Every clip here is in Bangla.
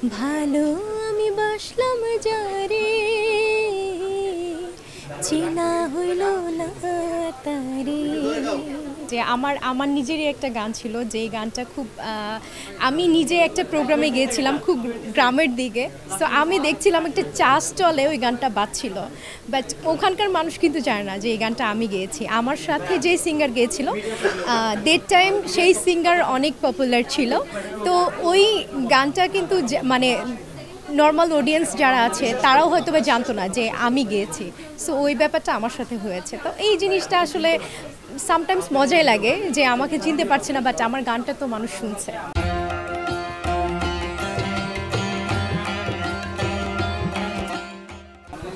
ভালো আমি বাসলাম যারে, চেনা হইল না তারে। যে আমার আমার নিজেরই একটা গান ছিল, যেই গানটা খুব আমি নিজে একটা প্রোগ্রামে গিয়েছিলাম খুব গ্রামের দিকে। সো আমি দেখছিলাম একটা চা স্টলে ওই গানটা বাজছিল, বাট ওখানকার মানুষ কিন্তু জানে না যে এই গানটা আমি গেয়েছি। আমার সাথে যেই সিঙ্গার গিয়েছিল দ্যাট টাইম সেই সিঙ্গার অনেক পপুলার ছিল। তো ওই গানটা কিন্তু মানে নর্মাল অডিয়েন্স যারা আছে তারাও হয়তো বা জানতো না যে আমি গেয়েছি। সো ওই ব্যাপারটা আমার সাথে হয়েছে। তো এই জিনিসটা আসলে সামটাইমস মজাই লাগে যে আমাকে চিনতে পারছে না, বাট আমার গানটা তো মানুষ শুনছে।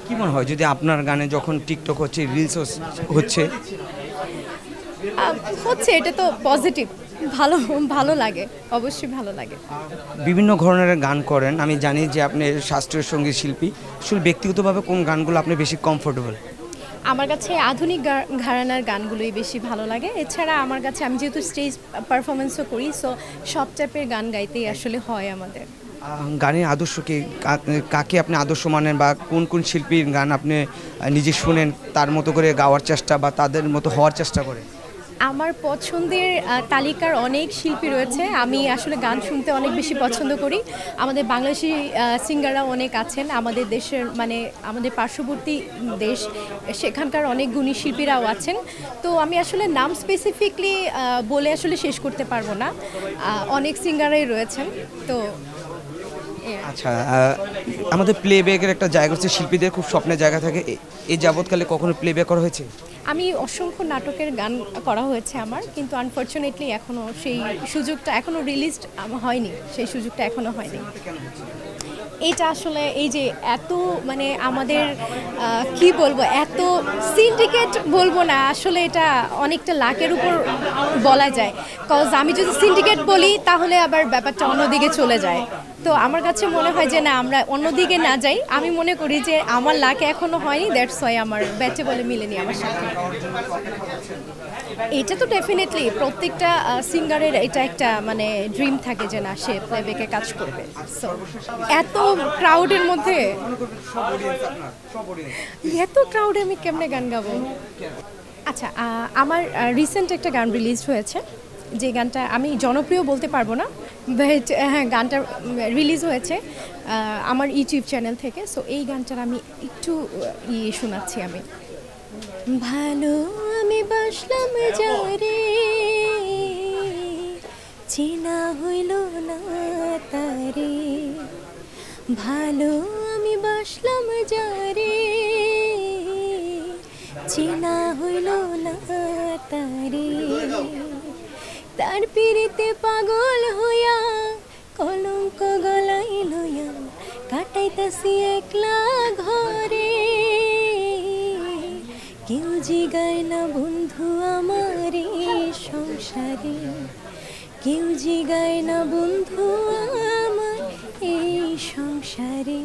কি মনে হয় যদি আপনার গানে যখন টিকটক হচ্ছে, রিলস হচ্ছে হচ্ছে, এটা তো পজিটিভ, ভালো ভালো লাগে, অবশ্যই ভালো লাগে। বিভিন্ন ধরনের গান করেন, আমি জানি যে আপনি শাস্ত্রীয় সঙ্গীত শিল্পী। আসলে ব্যক্তিগতভাবে কোন গানগুলো আপনি বেশি কমফোর্টেবল? আমার কাছে আধুনিক ঘরানার গানগুলোই বেশি ভালো লাগে। এছাড়া আমার কাছে, আমি যেহেতু স্টেজ পারফরমেন্সও করি, সো সব টাইপের গান গাইতেই আসলে হয় আমাদের। গানের আদর্শ কি, কাকে আপনি আদর্শ মানেন, বা কোন কোন শিল্পীর গান আপনি নিজে শুনেন তার মতো করে গাওয়ার চেষ্টা বা তাদের মতো হওয়ার চেষ্টা করেন? আমার পছন্দের তালিকার অনেক শিল্পী রয়েছে। আমি আসলে গান শুনতে অনেক বেশি পছন্দ করি। আমাদের বাংলাদেশি সিঙ্গাররা অনেক আছেন আমাদের দেশের, মানে আমাদের পার্শ্ববর্তী দেশ, সেখানকার অনেক গুণী শিল্পীরাও আছেন। তো আমি আসলে নাম স্পেসিফিকলি বলে আসলে শেষ করতে পারবো না, অনেক সিঙ্গারই রয়েছেন। তো আচ্ছা, আমাদের প্লেব্যাকের একটা জায়গা হচ্ছে, শিল্পীদের খুব স্বপ্নের জায়গা থাকে। এই যাবৎকালে কখনো প্লেব্যাক করা হয়েছে? আমি অসংখ্য নাটকের গান করা হয়েছে আমার, কিন্তু আনফর্চুনেটলি এখনও সেই সুযোগটা এখনও রিলিজড হয়নি, সেই সুযোগটা এখনও হয়নি। এটা আসলে এই যে এত, মানে আমাদের কি বলবো, এত সিন্ডিকেট বলবো না, আসলে এটা অনেকটা লাকের উপর বলা যায়। কজ আমি যদি সিন্ডিকেট বলি তাহলে আবার ব্যাপারটা অন্যদিকে চলে যায়। তো আমার কাছে মনে হয় যে না, আমরা অন্যদিকে না যাই। আমি মনে করি যে আমার লাকে এখনো হয়নি, দ্যাটস ওয়াই আমার ব্যাচে বলে মিলেনি আমার সাথে। এটা তো ডেফিনেটলি প্রত্যেকটা সিঙ্গারের এটা একটা মানে ড্রিম থাকে যে না, সে প্লেব্যাকে কাজ করবে। সো এত ক্রাউডের মধ্যে, এত ক্রাউডে আমি কেমনে গান গাবো? আচ্ছা, আমার রিসেন্ট একটা গান রিলিজ হয়েছে, যে গানটা আমি জনপ্রিয় বলতে পারবো না, বাট হ্যাঁ, গানটা রিলিজ হয়েছে আমার ইউটিউব চ্যানেল থেকে। সো এই গানটার আমি একটু শোনাচ্ছি। আমি ভালো আমি বাসলাম যারে, চেনা হইল না তারে। ভালো আমি বাসলাম যারে, চেনা হইল না তারে। তার পিড়িতে পাগল হইয়া, কলঙ্ক গলাই লইয়া, কাটাইতাছি একলা ঘরে। কেউ জিগায় না বন্ধু আমার সংসারে, কেউ জিগায় না বন্ধু আমার এই সংসারে।